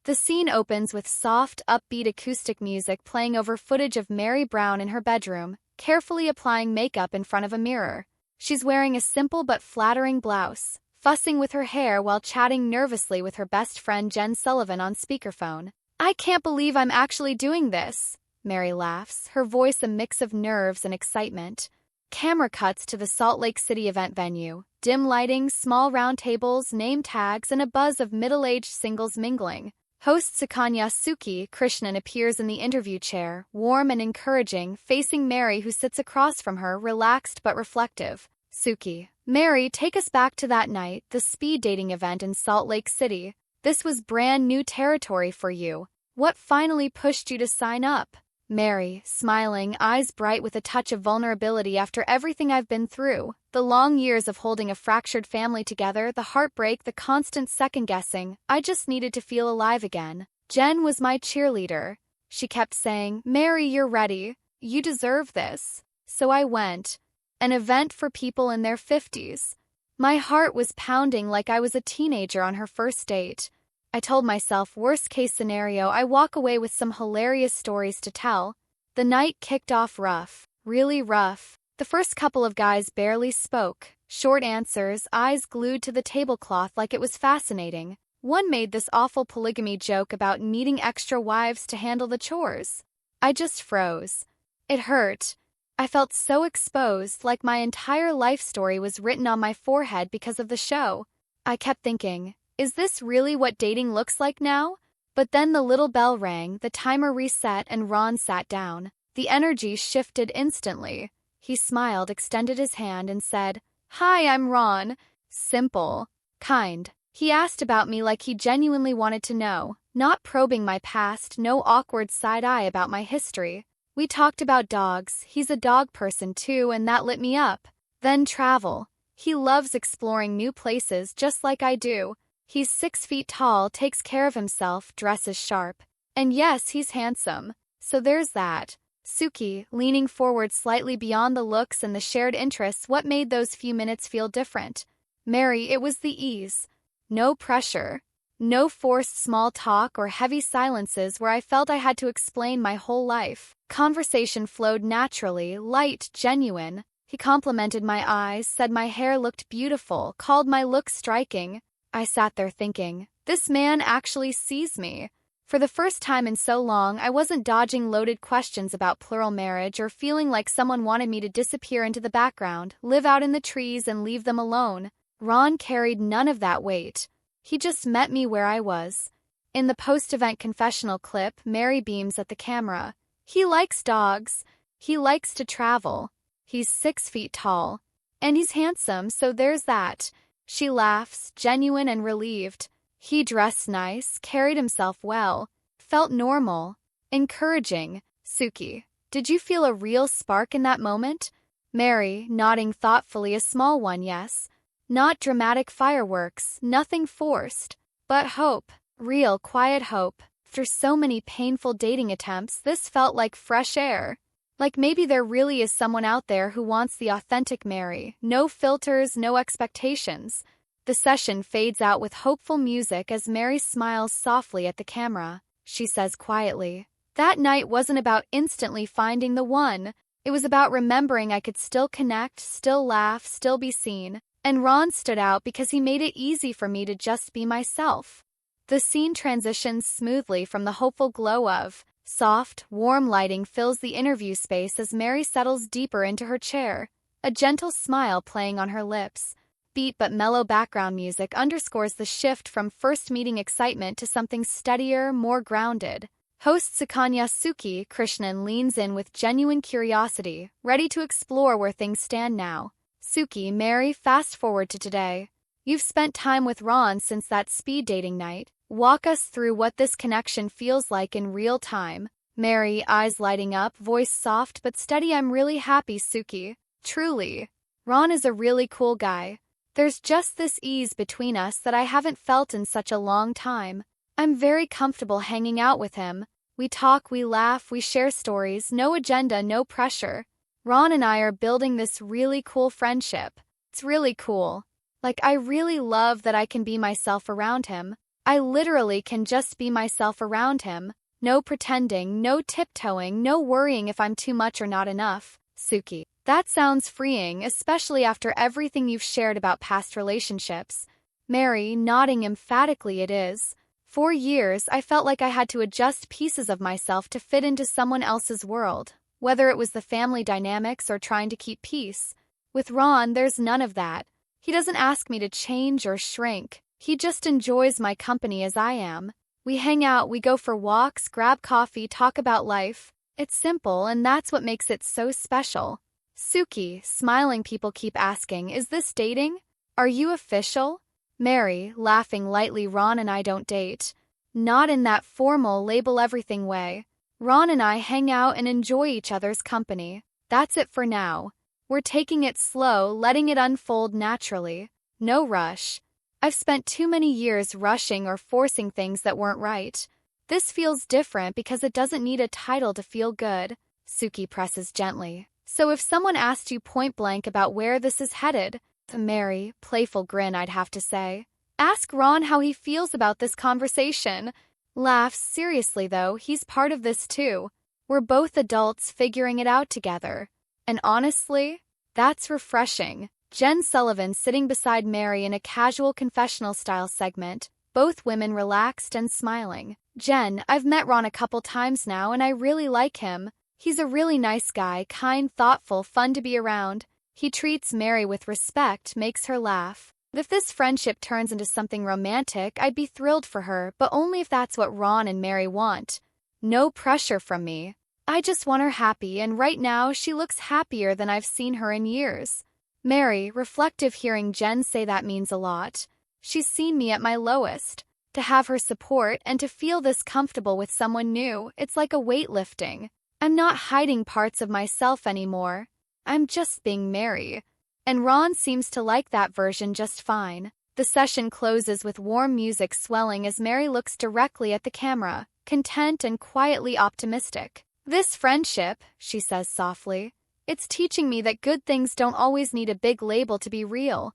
The scene opens with soft, upbeat acoustic music playing over footage of Meri Brown in her bedroom, carefully applying makeup in front of a mirror. She's wearing a simple but flattering blouse, fussing with her hair while chatting nervously with her best friend Jen Sullivan on speakerphone. "I can't believe I'm actually doing this," Meri laughs, her voice a mix of nerves and excitement. Camera cuts to the Salt Lake City event venue. Dim lighting, small round tables, name tags, and a buzz of middle-aged singles mingling. Host Sukanya Suki Krishnan appears in the interview chair, warm and encouraging, facing Meri, who sits across from her, relaxed but reflective. "Suki, Meri, take us back to that night, the speed dating event in Salt Lake City. This was brand new territory for you. What finally pushed you to sign up?" Meri, smiling, eyes bright with a touch of vulnerability. "After everything I've been through, the long years of holding a fractured family together, the heartbreak, the constant second-guessing, I just needed to feel alive again. Jen was my cheerleader. She kept saying, 'Meri, you're ready. You deserve this.' So I went. An event for people in their 50s. My heart was pounding like I was a teenager on her first date. I told myself, worst case scenario, I walk away with some hilarious stories to tell. The night kicked off rough, really rough. The first couple of guys barely spoke, short answers, eyes glued to the tablecloth like it was fascinating. One made this awful polygamy joke about needing extra wives to handle the chores. I just froze. It hurt. I felt so exposed, like my entire life story was written on my forehead because of the show. I kept thinking, is this really what dating looks like now? But then the little bell rang, the timer reset, and Ron sat down. The energy shifted instantly. He smiled, extended his hand, and said, "Hi, I'm Ron." Simple. Kind. He asked about me like he genuinely wanted to know, not probing my past, no awkward side-eye about my history. We talked about dogs. He's a dog person too, and that lit me up. Then travel. He loves exploring new places just like I do. He's 6 feet tall, takes care of himself, dresses sharp. And yes, he's handsome. So there's that. Suki, leaning forward slightly beyond the looks and the shared interests, what made those few minutes feel different? Meri, it was the ease. No pressure. No forced small talk or heavy silences where I felt I had to explain my whole life. Conversation flowed naturally, light, genuine. He complimented my eyes, said my hair looked beautiful, called my look striking. I sat there thinking, this man actually sees me. For the first time in so long, I wasn't dodging loaded questions about plural marriage or feeling like someone wanted me to disappear into the background, live out in the trees and leave them alone. Ron carried none of that weight. He just met me where I was. In the post-event confessional clip, Meri beams at the camera. He likes dogs. He likes to travel. He's 6 feet tall. And he's handsome, so there's that. She laughs, genuine and relieved. He dressed nice, carried himself well, felt normal, encouraging. Suki, did you feel a real spark in that moment? Meri, nodding thoughtfully, a small one, yes. Not dramatic fireworks, nothing forced. But hope, real, quiet hope. After so many painful dating attempts, this felt like fresh air. Like maybe there really is someone out there who wants the authentic Meri. No filters, no expectations. The session fades out with hopeful music as Meri smiles softly at the camera. She says quietly, "That night wasn't about instantly finding the one. It was about remembering I could still connect, still laugh, still be seen. And Ron stood out because he made it easy for me to just be myself." The scene transitions smoothly from the hopeful glow of soft, warm lighting fills the interview space as Meri settles deeper into her chair, a gentle smile playing on her lips. Beat but mellow background music underscores the shift from first meeting excitement to something steadier, more grounded. Host Sukanya Suki Krishnan leans in with genuine curiosity, ready to explore where things stand now. Suki, Meri, fast forward to today. You've spent time with Ron since that speed dating night. Walk us through what this connection feels like in real time. Meri, eyes lighting up, voice soft but steady. I'm really happy, Suki. Truly. Ron is a really cool guy. There's just this ease between us that I haven't felt in such a long time. I'm very comfortable hanging out with him. We talk, we laugh, we share stories, no agenda, no pressure. Ron and I are building this really cool friendship. It's really cool. Like, I really love that I can be myself around him. I literally can just be myself around him. No pretending, no tiptoeing, no worrying if I'm too much or not enough. Suki. That sounds freeing, especially after everything you've shared about past relationships. Meri, nodding emphatically it is. For years, I felt like I had to adjust pieces of myself to fit into someone else's world, whether it was the family dynamics or trying to keep peace. With Ron, there's none of that. He doesn't ask me to change or shrink. He just enjoys my company as I am. We hang out, we go for walks, grab coffee, talk about life. It's simple, and that's what makes it so special. Suki, smiling, people keep asking, is this dating? Are you official? Meri, laughing lightly, Ron and I don't date. Not in that formal, label everything way. Ron and I hang out and enjoy each other's company. That's it for now. We're taking it slow, letting it unfold naturally. No rush. I've spent too many years rushing or forcing things that weren't right. This feels different because it doesn't need a title to feel good. Suki presses gently. So if someone asked you point blank about where this is headed, Meri, playful grin I'd have to say. Ask Ron how he feels about this conversation. Laughs, seriously though, he's part of this too. We're both adults figuring it out together. And honestly, that's refreshing. Jen Sullivan sitting beside Meri in a casual confessional-style segment, both women relaxed and smiling. Jen, I've met Ron a couple times now and I really like him. He's a really nice guy, kind, thoughtful, fun to be around. He treats Meri with respect, makes her laugh. If this friendship turns into something romantic, I'd be thrilled for her, but only if that's what Ron and Meri want. No pressure from me. I just want her happy, and right now she looks happier than I've seen her in years. Meri, reflective, hearing Jen say that means a lot. She's seen me at my lowest. To have her support and to feel this comfortable with someone new, it's like a weight lifting. I'm not hiding parts of myself anymore. I'm just being Meri. And Ron seems to like that version just fine. The session closes with warm music swelling as Meri looks directly at the camera, content and quietly optimistic. This friendship, she says softly, it's teaching me that good things don't always need a big label to be real.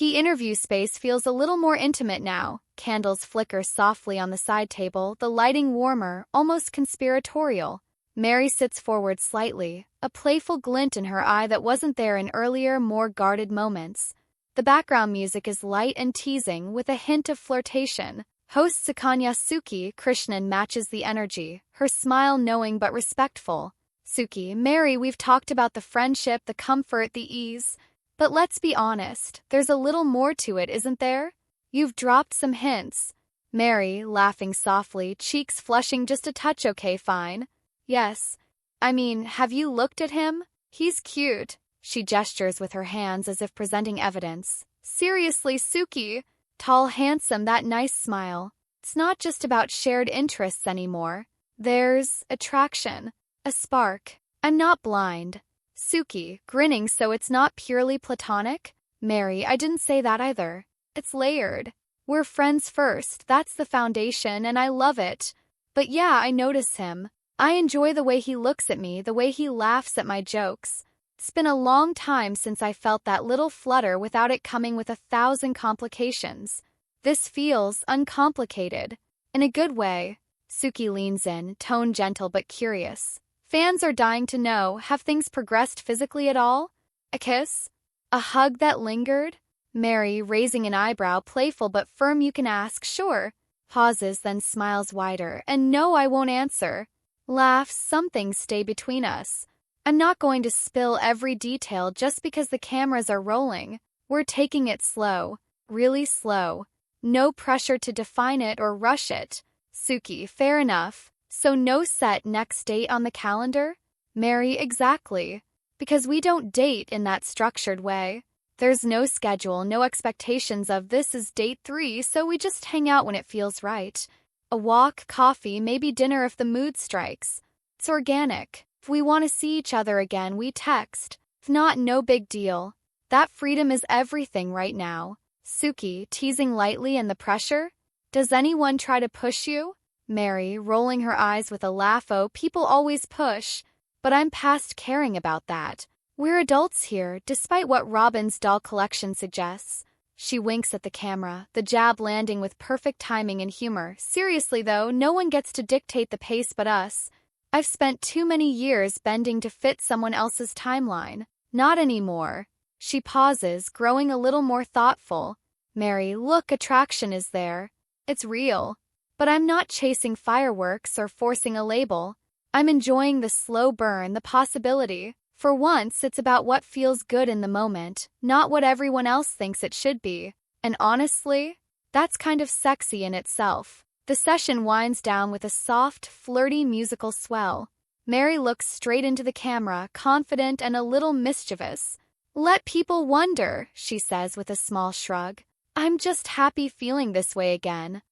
Interview space feels a little more intimate now. Candles flicker softly on the side table, the lighting warmer, almost conspiratorial. Meri sits forward slightly, a playful glint in her eye that wasn't there in earlier, more guarded moments. The background music is light and teasing, with a hint of flirtation. Host Sukanya Suki Krishnan matches the energy, her smile knowing but respectful. Suki, Meri, we've talked about the friendship, the comfort, the ease. But let's be honest, there's a little more to it, isn't there? You've dropped some hints. Meri, laughing softly, cheeks flushing just a touch. Okay, fine. Yes. I mean, have you looked at him? He's cute. She gestures with her hands as if presenting evidence. Seriously, Suki. Tall, handsome, that nice smile. It's not just about shared interests anymore. There's attraction. A spark. I'm not blind. Suki, grinning, so it's not purely platonic? Meri, I didn't say that either. It's layered. We're friends first, that's the foundation, and I love it. But yeah, I notice him. I enjoy the way he looks at me, the way he laughs at my jokes. It's been a long time since I felt that little flutter without it coming with 1,000 complications. This feels uncomplicated. In a good way. Suki leans in, tone gentle but curious. Fans are dying to know, have things progressed physically at all? A kiss? A hug that lingered? Meri, raising an eyebrow, playful but firm. You can ask, sure. Pauses, then smiles wider. And no, I won't answer. Laughs, some things stay between us. I'm not going to spill every detail just because the cameras are rolling. We're taking it slow. Really slow. No pressure to define it or rush it. Suki, fair enough. So no set next date on the calendar? Meri, exactly. Because we don't date in that structured way. There's no schedule, no expectations of this is date 3, so we just hang out when it feels right. A walk, coffee, maybe dinner if the mood strikes. It's organic. If we want to see each other again, we text. If not, no big deal. That freedom is everything right now. Suki, teasing lightly, and the pressure? Does anyone try to push you? Meri, rolling her eyes with a laugh. Oh, people always push. But I'm past caring about that. We're adults here, despite what Robin's doll collection suggests. She winks at the camera, the jab landing with perfect timing and humor. Seriously though, no one gets to dictate the pace but us. I've spent too many years bending to fit someone else's timeline. Not anymore. She pauses, growing a little more thoughtful. Meri, look, attraction is there. It's real. But I'm not chasing fireworks or forcing a label. I'm enjoying the slow burn, the possibility. For once, it's about what feels good in the moment, not what everyone else thinks it should be. And honestly, that's kind of sexy in itself. The session winds down with a soft, flirty musical swell. Meri looks straight into the camera, confident and a little mischievous. Let people wonder, she says with a small shrug. I'm just happy feeling this way again.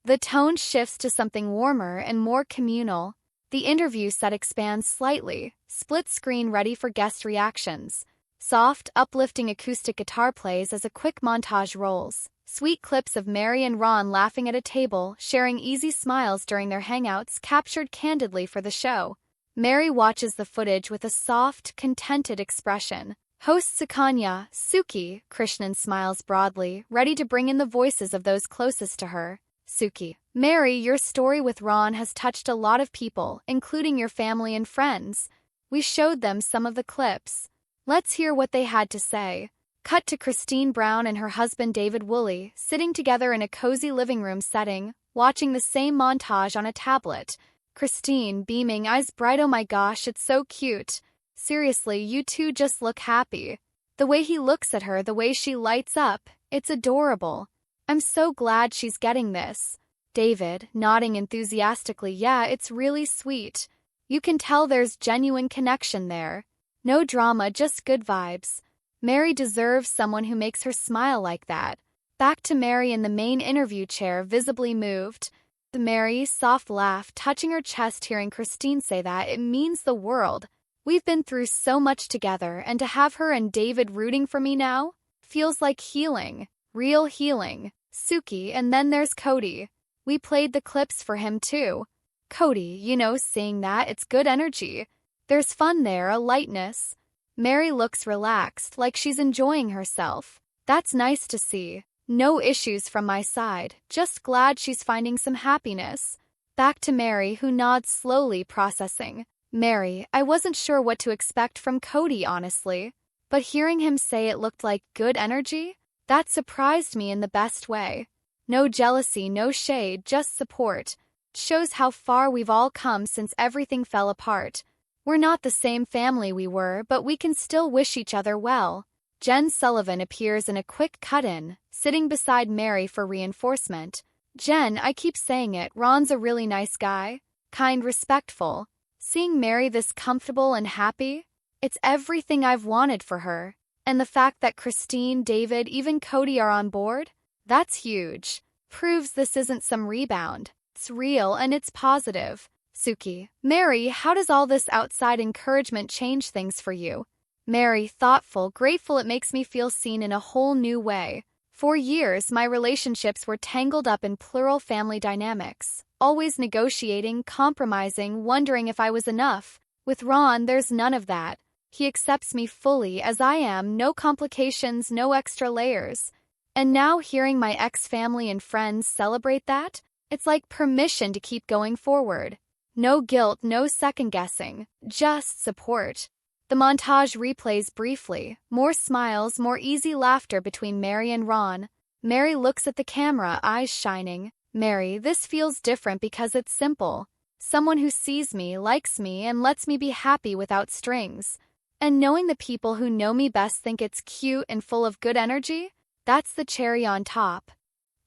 The tone shifts to something warmer and more communal. The interview set expands slightly, split screen ready for guest reactions. Soft, uplifting acoustic guitar plays as a quick montage rolls. Sweet clips of Meri and Ron laughing at a table, sharing easy smiles during their hangouts, captured candidly for the show. Meri watches the footage with a soft, contented expression. Host Sukanya, Suki, Krishnan smiles broadly, ready to bring in the voices of those closest to her. Suki, Meri, your story with Ron has touched a lot of people, including your family and friends. We showed them some of the clips. Let's hear what they had to say. Cut to Christine Brown and her husband David Woolley, sitting together in a cozy living room setting, watching the same montage on a tablet. Christine, beaming, eyes bright, oh my gosh, it's so cute. Seriously, you two just look happy. The way he looks at her, the way she lights up, it's adorable. I'm so glad she's getting this. David, nodding enthusiastically, yeah, it's really sweet. You can tell there's genuine connection there. No drama, just good vibes. Meri deserves someone who makes her smile like that. Back to Meri in the main interview chair, visibly moved. Meri's soft laugh, touching her chest hearing Christine say that, it means the world. We've been through so much together, and to have her and David rooting for me now feels like healing. Real healing. Suki, and then there's Kody. We played the clips for him too. Kody, you know, seeing that, it's good energy. There's fun there, a lightness. Meri looks relaxed, like she's enjoying herself. That's nice to see. No issues from my side, just glad she's finding some happiness. Back to Meri, who nods slowly, processing. Meri, I wasn't sure what to expect from Kody, honestly. But hearing him say it looked like good energy, that surprised me in the best way. No jealousy, no shade, just support. Shows how far we've all come since everything fell apart. We're not the same family we were, but we can still wish each other well. Jen Sullivan appears in a quick cut-in, sitting beside Meri for reinforcement. Jen, I keep saying it, Ron's a really nice guy. Kind, respectful. Seeing Meri this comfortable and happy, it's everything I've wanted for her. And the fact that Christine, David, even Kody are on board, that's huge. Proves this isn't some rebound. It's real and it's positive. Suki, Meri, how does all this outside encouragement change things for you? Meri, thoughtful, grateful, it makes me feel seen in a whole new way. For years, my relationships were tangled up in plural family dynamics, always negotiating, compromising, wondering if I was enough. With Ron, there's none of that. He accepts me fully as I am, no complications, no extra layers. And now hearing my ex-family and friends celebrate that, it's like permission to keep going forward. No guilt, no second-guessing, just support. The montage replays briefly, more smiles, more easy laughter between Meri and Ron. Meri looks at the camera, eyes shining. Meri, this feels different because it's simple. Someone who sees me, likes me, and lets me be happy without strings. And knowing the people who know me best think it's cute and full of good energy, that's the cherry on top.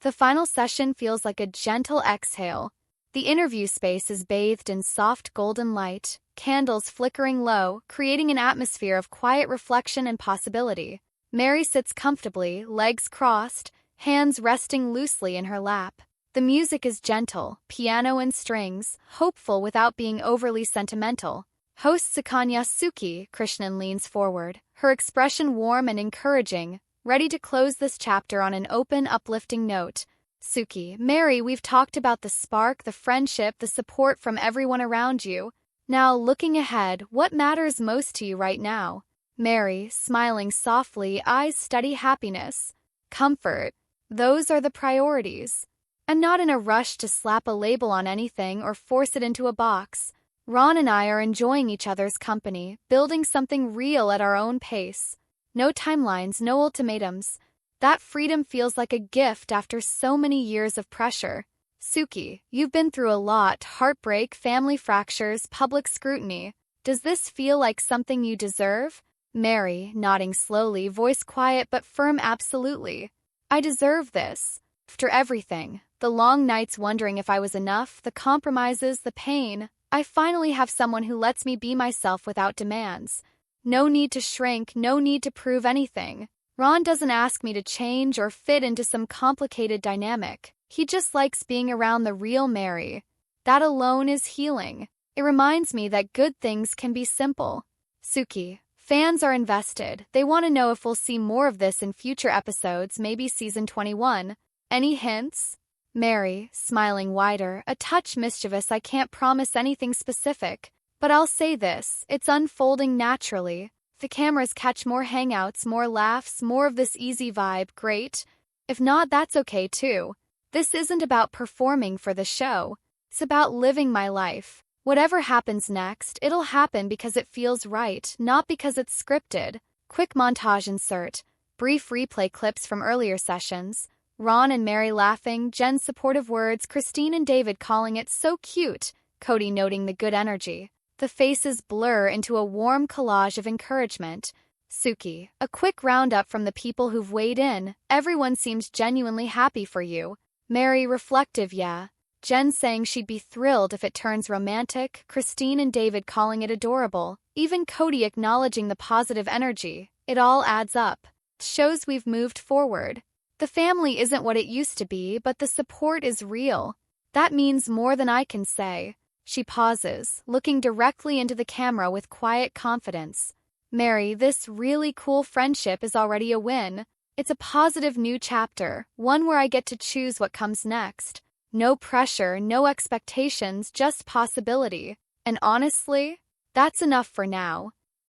The final session feels like a gentle exhale. The interview space is bathed in soft golden light, candles flickering low, creating an atmosphere of quiet reflection and possibility. Meri sits comfortably, legs crossed, hands resting loosely in her lap. The music is gentle, piano and strings, hopeful without being overly sentimental. Host Sukanya, Suki, Krishnan leans forward, her expression warm and encouraging, ready to close this chapter on an open, uplifting note. Suki, Meri, we've talked about the spark, the friendship, the support from everyone around you. Now, looking ahead, what matters most to you right now? Meri, smiling softly, eyes steady happiness. comfort. Those are the priorities. I'm not in a rush to slap a label on anything or force it into a box. Ron and I are enjoying each other's company, building something real at our own pace. No timelines, no ultimatums. That freedom feels like a gift after so many years of pressure. Suki, you've been through a lot: heartbreak, family fractures, public scrutiny. Does this feel like something you deserve? Meri, nodding slowly, voice quiet but firm: absolutely. I deserve this. After everything, the long nights wondering if I was enough, the compromises, the pain, I finally have someone who lets me be myself without demands. No need to shrink, no need to prove anything. Ron doesn't ask me to change or fit into some complicated dynamic. He just likes being around the real Meri. That alone is healing. It reminds me that good things can be simple. Suki, fans are invested. They want to know if we'll see more of this in future episodes, maybe season 21. Any hints? Meri, smiling wider, a touch mischievous. I can't promise anything specific, but I'll say this: it's unfolding naturally. The cameras catch more hangouts, more laughs, more of this easy vibe, great. If not, that's okay too. This isn't about performing for the show. It's about living my life. Whatever happens next, it'll happen because it feels right, not because it's scripted. Quick montage insert. Brief replay clips from earlier sessions. Ron and Meri laughing, Jen's supportive words, Christine and David calling it so cute, Kody noting the good energy. The faces blur into a warm collage of encouragement. Suki, a quick roundup from the people who've weighed in. Everyone seems genuinely happy for you. Meri, reflective, yeah. Jen saying she'd be thrilled if it turns romantic. Christine and David calling it adorable. Even Kody acknowledging the positive energy. It all adds up. It shows we've moved forward. The family isn't what it used to be, but the support is real. That means more than I can say. She pauses, looking directly into the camera with quiet confidence. Meri, this really cool friendship is already a win. It's a positive new chapter, one where I get to choose what comes next. No pressure, no expectations, just possibility. And honestly, that's enough for now.